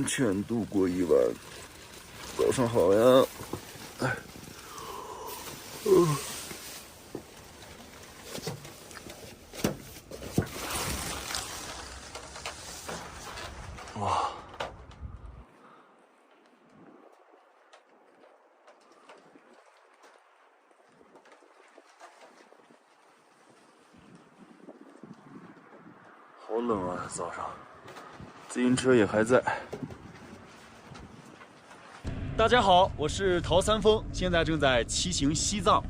安全度过一晚。早上好呀！哇！好冷啊，早上。自行车也还在。大家好，我是陶三丰，现在正在骑行西藏。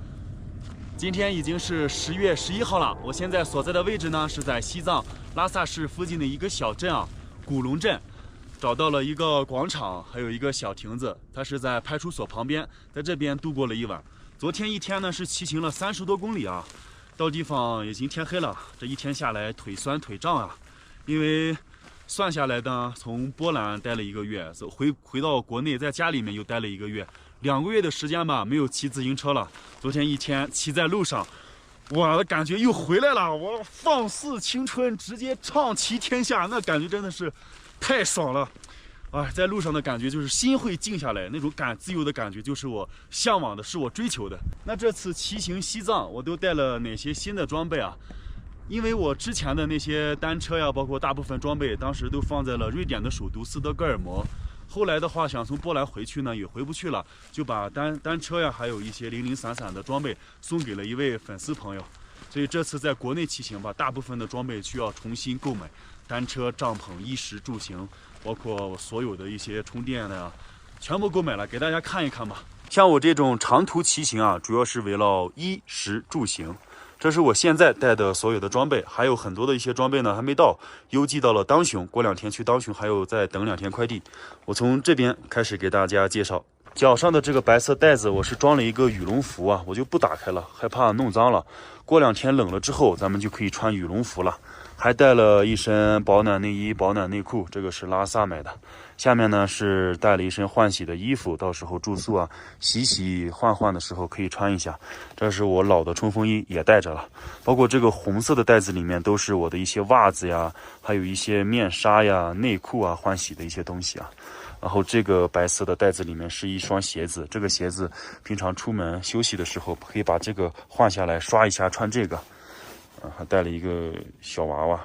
今天已经是10月11号了，我现在所在的位置呢是在西藏拉萨市附近的一个小镇啊，古龙镇。找到了一个广场，还有一个小亭子，它是在派出所旁边，在这边度过了一晚。昨天一天呢是骑行了30多公里啊，到地方已经天黑了，这一天下来腿酸腿胀啊，因为算下来呢，从波兰待了1个月，回到国内，在家里面又待了1个月，2个月的时间吧，没有骑自行车了。昨天一天骑在路上，我的感觉又回来了，我放肆青春，直接畅骑天下，那感觉真的是太爽了。在路上的感觉就是心会静下来，那种自由的感觉就是我向往的，是我追求的。那这次骑行西藏，我都带了哪些新的装备啊？因为我之前的那些单车呀，包括大部分装备，当时都放在了瑞典的首都斯德哥尔摩。后来的话，想从波兰回去呢，也回不去了，就把单车呀，还有一些零零散散的装备送给了一位粉丝朋友。所以这次在国内骑行吧，大部分的装备需要重新购买，单车、帐篷、衣食住行，包括所有的一些充电的呀，全部购买了，给大家看一看吧。像我这种长途骑行啊，主要是围绕衣食住行。这是我现在带的所有的装备，还有很多的一些装备呢还没到，邮寄到了当雄，过2天去当雄，还有再等2天快递。我从这边开始给大家介绍。脚上的这个白色袋子，我是装了一个羽绒服啊，我就不打开了，害怕弄脏了。过2天冷了之后，咱们就可以穿羽绒服了。还带了一身保暖内衣、保暖内裤，这个是拉萨买的。下面呢是带了一身换洗的衣服，到时候住宿啊洗换的时候可以穿一下。这是我老的冲锋衣也带着了，包括这个红色的袋子里面都是我的一些袜子呀，还有一些面纱呀、内裤啊、换洗的一些东西啊。然后这个白色的袋子里面是一双鞋子，这个鞋子平常出门休息的时候可以把这个换下来刷一下穿这个。还带了一个小娃娃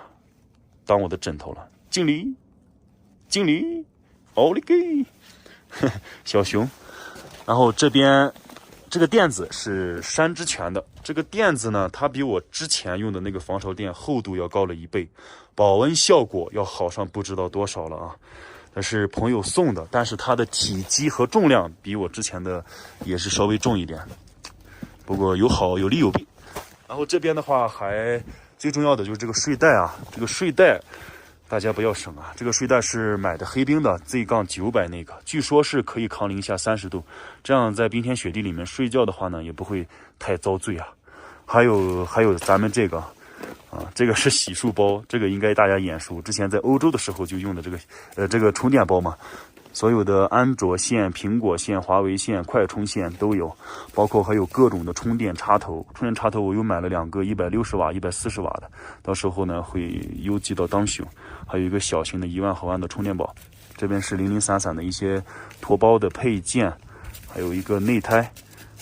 当我的枕头了，敬礼奥利给小熊。然后这边这个垫子是山之泉的，这个垫子呢，它比我之前用的那个防潮垫厚度要高了1倍，保温效果要好上不知道多少了啊。这是朋友送的，但是它的体积和重量比我之前的也是稍微重一点，不过有好有利有弊。然后这边的话，还最重要的就是这个睡袋啊，这个睡袋大家不要省啊，这个睡袋是买的黑冰的 Z-900那个，据说是可以抗零下30度，这样在冰天雪地里面睡觉的话呢，也不会太遭罪啊。还有咱们这个啊，这个是洗漱包，这个应该大家眼熟，之前在欧洲的时候就用的这个充电包嘛。所有的安卓线、苹果线、华为线、快充线都有，包括还有各种的充电插头。充电插头我又买了2个160瓦、140瓦的，到时候呢会邮寄到当雄。还有一个小型的1万毫安的充电宝。这边是零零散散的一些驮包的配件，还有一个内胎，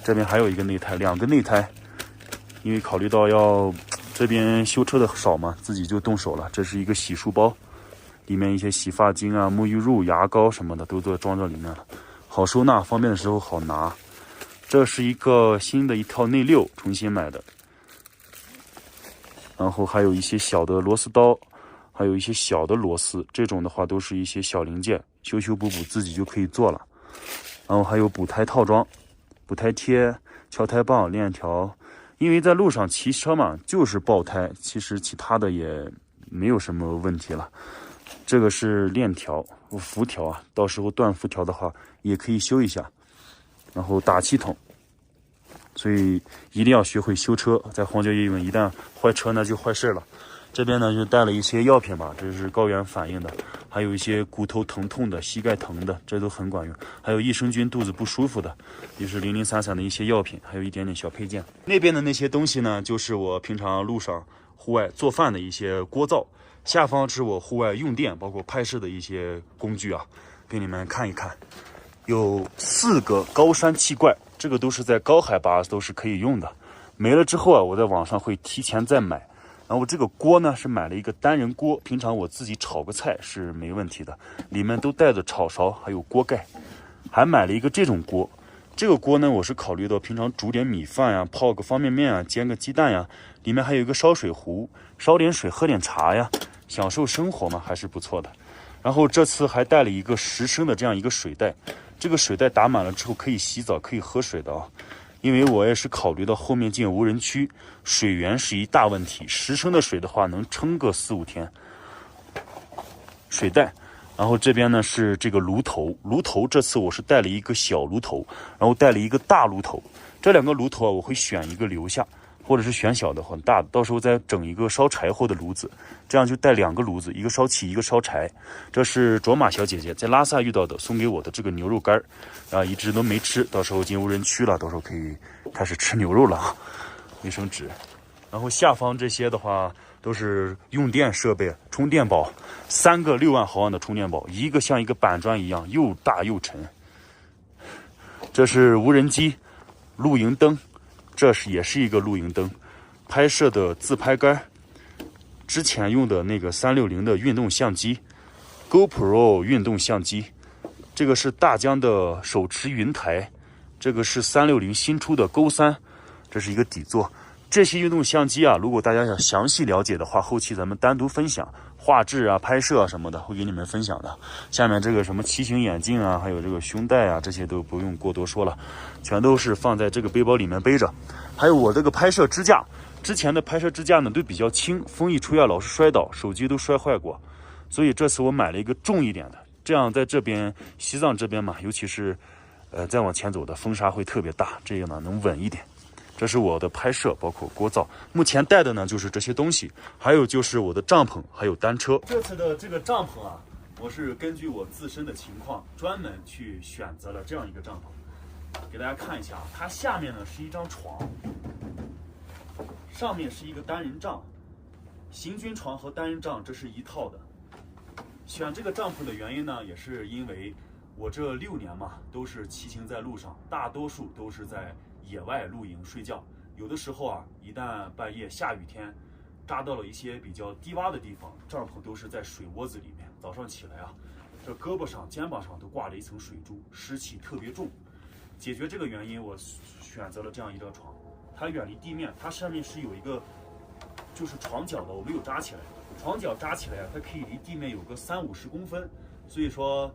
这边还有一个内胎，2个内胎。因为考虑到要这边修车的少嘛，自己就动手了。这是一个洗漱包。里面一些洗发精啊、沐浴露、牙膏什么的都装在里面了，好收纳，方便的时候好拿。这是一个新的一套内六，重新买的。然后还有一些小的螺丝刀，还有一些小的螺丝，这种的话都是一些小零件，修补自己就可以做了。然后还有补胎套装、补胎贴、敲胎棒、链条。因为在路上骑车嘛，就是爆胎，其实其他的也没有什么问题了。这个是链条、辐条啊，到时候断辐条的话也可以修一下。然后打气筒，所以一定要学会修车，在荒郊野岭一旦坏车那就坏事了。这边呢就带了一些药品吧，这是高原反应的，还有一些骨头疼痛的、膝盖疼的，这都很管用。还有益生菌肚子不舒服的，就是零零散散的一些药品，还有一点点小配件。那边的那些东西呢，就是我平常路上户外做饭的一些锅灶。下方是我户外用电，包括拍摄的一些工具啊。给你们看一看，有4个高山气罐，这个都是在高海拔都是可以用的。没了之后啊，我在网上会提前再买。然后这个锅呢是买了一个单人锅，平常我自己炒个菜是没问题的，里面都带着炒勺还有锅盖。还买了一个这种锅，这个锅呢我是考虑到平常煮点米饭呀，泡个方便面啊，煎个鸡蛋呀，里面还有一个烧水壶，烧点水喝点茶呀，享受生活嘛，还是不错的。然后这次还带了一个10升的这样一个水袋，这个水袋打满了之后可以洗澡可以喝水的啊。因为我也是考虑到后面进无人区，水源是一大问题，10升的水的话能撑个4-5天。水袋，然后这边呢是这个炉头，炉头这次我是带了一个小炉头，然后带了一个大炉头，这2个炉头啊我会选一个留下，或者是选小的很大的，到时候再整一个烧柴火的炉子，这样就带2个炉子，一个烧气一个烧柴。这是卓玛小姐姐在拉萨遇到的，送给我的这个牛肉干啊，一直都没吃，到时候进无人区了，到时候可以开始吃牛肉了啊。卫生纸，然后下方这些的话都是用电设备，充电宝，3个6万毫安的充电宝，一个像一个板砖一样又大又沉。这是无人机，露营灯，这也是一个露营灯，拍摄的自拍杆，之前用的那个360的运动相机 ，GoPro 运动相机，这个是大疆的手持云台，这个是360新出的 Go3，这是一个底座。这些运动相机啊，如果大家想详细了解的话，后期咱们单独分享画质啊、拍摄啊什么的，会给你们分享的。下面这个什么骑行眼镜啊，还有这个胸带啊，这些都不用过多说了，全都是放在这个背包里面背着。还有我这个拍摄支架，之前的拍摄支架呢都比较轻，风一吹啊老是摔倒，手机都摔坏过，所以这次我买了一个重一点的，这样在这边西藏这边嘛，尤其是再往前走的风沙会特别大，这个呢能稳一点。这是我的拍摄，包括锅灶。目前带的呢就是这些东西，还有就是我的帐篷，还有单车。这次的这个帐篷啊，我是根据我自身的情况，专门去选择了这样一个帐篷，给大家看一下啊。它下面呢是一张床，上面是一个单人帐，行军床和单人帐这是一套的。选这个帐篷的原因呢，也是因为我这6年嘛，都是骑行在路上，大多数都是在野外露营睡觉，有的时候啊，一旦半夜下雨天，扎到了一些比较低洼的地方，帐篷都是在水窝子里面。早上起来啊，这胳膊上、肩膀上都挂着一层水珠，湿气特别重。解决这个原因，我选择了这样一张床，它远离地面，它上面是有一个就是床脚的，我没有扎起来。床脚扎起来，它可以离地面有个30-50公分，所以说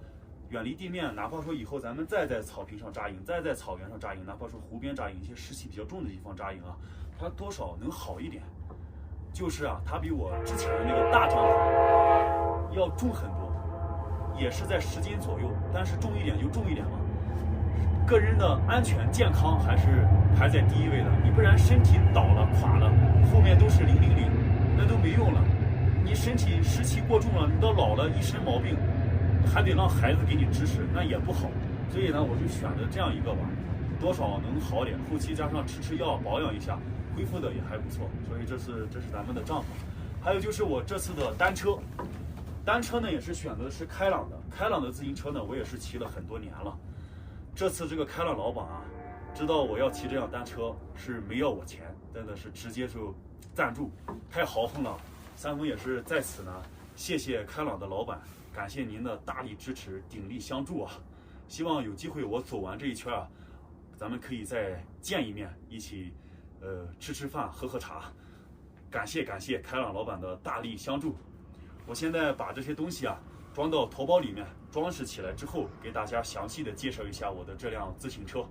远离地面，哪怕说以后咱们再在草坪上扎营，再在草原上扎营，哪怕说湖边扎营，一些湿气比较重的地方扎营啊，它多少能好一点。就是啊，它比我之前的那个大帐篷要重很多，也是在10斤左右，但是重一点就重一点嘛。个人的安全健康还是排在第一位的，你不然身体倒了垮了，后面都是000，那都没用了。你身体湿气过重了，你到老了一身毛病，还得让孩子给你支持，那也不好。所以呢，我就选择这样一个吧，多少能好点。后期加上吃药保养一下，恢复的也还不错。所以这是咱们的帐篷。还有就是我这次的单车，单车呢也是选择的是开朗的，开朗的自行车呢我也是骑了很多年了。这次这个开朗老板啊，知道我要骑这辆单车，是没要我钱，真的是直接就赞助，太豪横了。三丰也是在此呢，谢谢开朗的老板，感谢您的大力支持，鼎力相助啊！希望有机会我走完这一圈啊，咱们可以再见一面，一起吃饭喝茶。感谢开朗老板的大力相助。我现在把这些东西啊装到头包里面，装饰起来之后，给大家详细的介绍一下我的这辆自行车。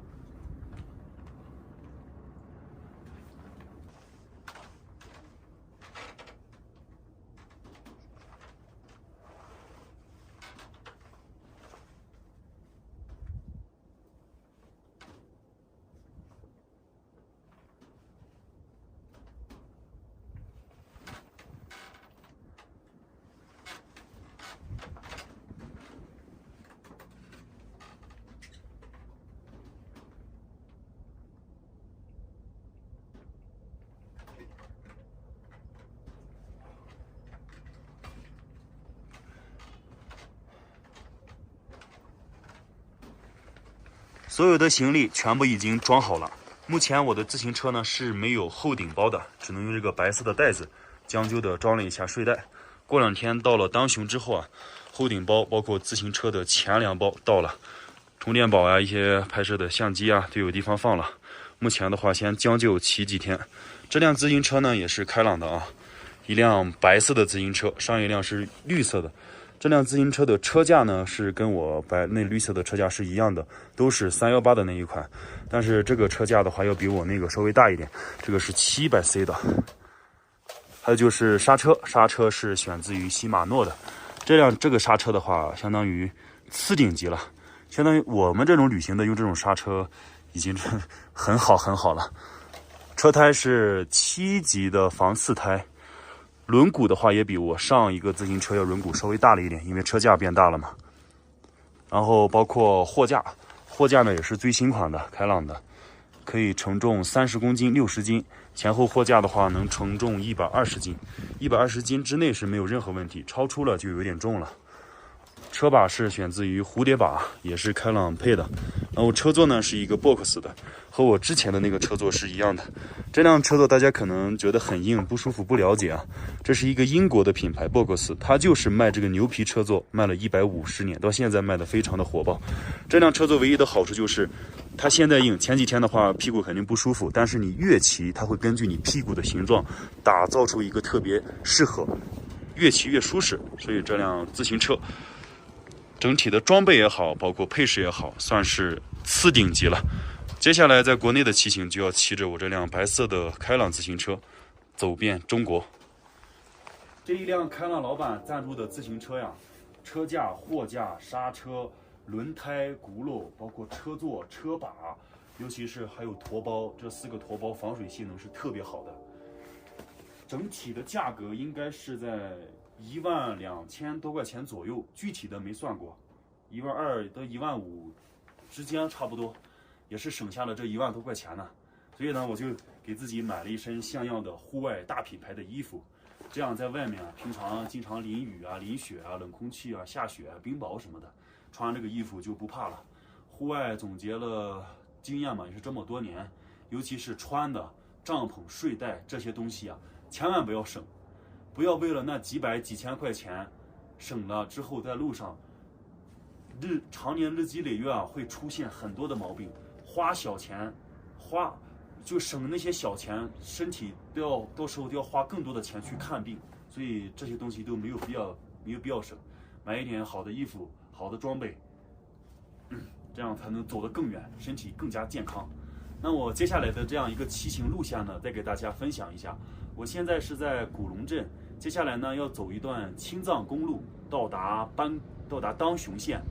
所有的行李全部已经装好了。目前我的自行车呢是没有后顶包的，只能用这个白色的袋子将就的装了一下睡袋。过2天到了当雄之后啊，后顶包包括自行车的前2包到了，充电宝啊、一些拍摄的相机啊都有地方放了。目前的话先将就骑几天。这辆自行车呢也是开朗的啊，一辆白色的自行车，上一辆是绿色的。这辆自行车的车架呢是跟我那绿色的车架是一样的，都是318的那一款，但是这个车架的话要比我那个稍微大一点，这个是700C 的。还有就是刹车是选自于禧玛诺的，这个刹车的话相当于次顶级了，相当于我们这种旅行的用这种刹车已经很好了。车胎是7级的防刺胎。轮毂的话也比我上一个自行车要轮毂稍微大了一点，因为车架变大了嘛。然后包括货架呢也是最新款的，开朗的，可以承重30公斤、60斤，前后货架的话能承重120斤，120斤之内是没有任何问题，超出了就有点重了。车把是选自于蝴蝶把，也是开朗配的。然后车座呢是一个 box 的，和我之前的那个车座是一样的。这辆车座大家可能觉得很硬不舒服，不了解啊，这是一个英国的品牌 box， 它就是卖这个牛皮车座，卖了150年，到现在卖的非常的火爆。这辆车座唯一的好处就是它现在硬，前几天的话屁股肯定不舒服，但是你越骑它会根据你屁股的形状打造出一个特别适合，越骑越舒适。所以这辆自行车整体的装备也好，包括配饰也好，算是次顶级了。接下来在国内的骑行就要骑着我这辆白色的开朗自行车走遍中国。这一辆开朗老板赞助的自行车呀，车架、货架、刹车、轮胎、轱辘，包括车座、车把，尤其是还有驼包，这4个驼包防水性能是特别好的。整体的价格应该是在12000多块钱左右，具体的没算过，12000到15000之间差不多，也是省下了这1万多块钱呢。所以呢，我就给自己买了一身像样的户外大品牌的衣服，这样在外面啊，平常经常淋雨啊、淋雪啊、冷空气啊、下雪啊、冰雹什么的，穿这个衣服就不怕了。户外总结了经验嘛，也是这么多年，尤其是穿的帐篷、睡袋这些东西啊，千万不要省。不要为了那几百几千块钱省了之后，在路上常年日积月累啊，会出现很多的毛病。花小钱，就省那些小钱，身体到时候都要花更多的钱去看病，所以这些东西都没有必要省。买一点好的衣服、好的装备，这样才能走得更远，身体更加健康。那我接下来的这样一个骑行路线呢，再给大家分享一下。我现在是在古龙镇，接下来呢要走一段青藏公路，到达当雄县。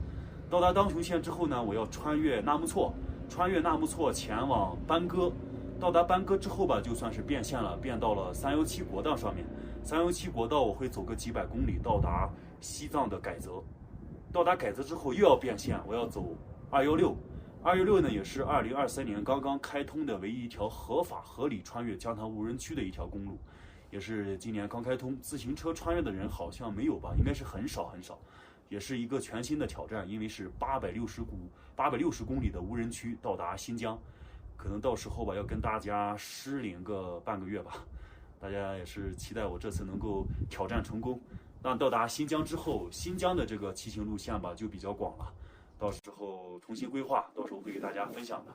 到达当雄县之后呢，我要穿越纳木错前往班戈。到达班戈之后吧，就算是变线了，变到了317国道上面。317国道我会走个几百公里，到达西藏的改则。到达改则之后又要变线，我要走216。216呢，也是2023年刚刚开通的唯一一条合法合理穿越疆塘无人区的一条公路，也是今年刚开通。自行车穿越的人好像没有吧，应该是很少，也是一个全新的挑战，因为是860公里的无人区到达新疆，可能到时候吧要跟大家失联个半个月吧。大家也是期待我这次能够挑战成功。那到达新疆之后，新疆的这个骑行路线吧就比较广了。到时候重新规划，到时候会给大家分享的。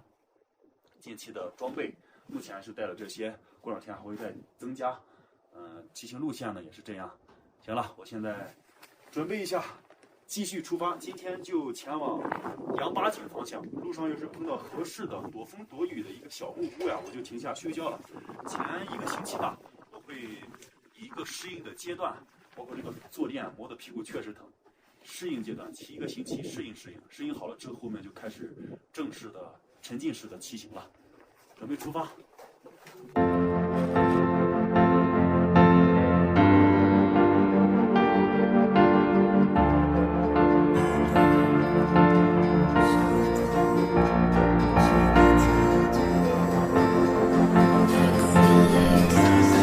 近期的装备目前是带了这些，过2天还会再增加。骑行路线呢也是这样。行了，我现在准备一下，继续出发。今天就前往羊八井方向，路上要是碰到合适的躲风躲雨的一个小木屋呀，我就停下睡觉了。前1个星期吧，我会以一个适应的阶段，包括这个坐垫磨的屁股确实疼。适应阶段，骑1个星期适应好了之后，后面就开始正式的沉浸式的骑行了。准备出发。出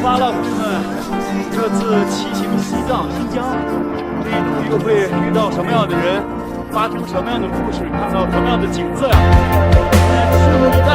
发了，朋友们！这次骑行西藏新疆，这一路又会遇到什么样的人？发生什么样的故事，看到什么样的景色呀？大家拭目以待。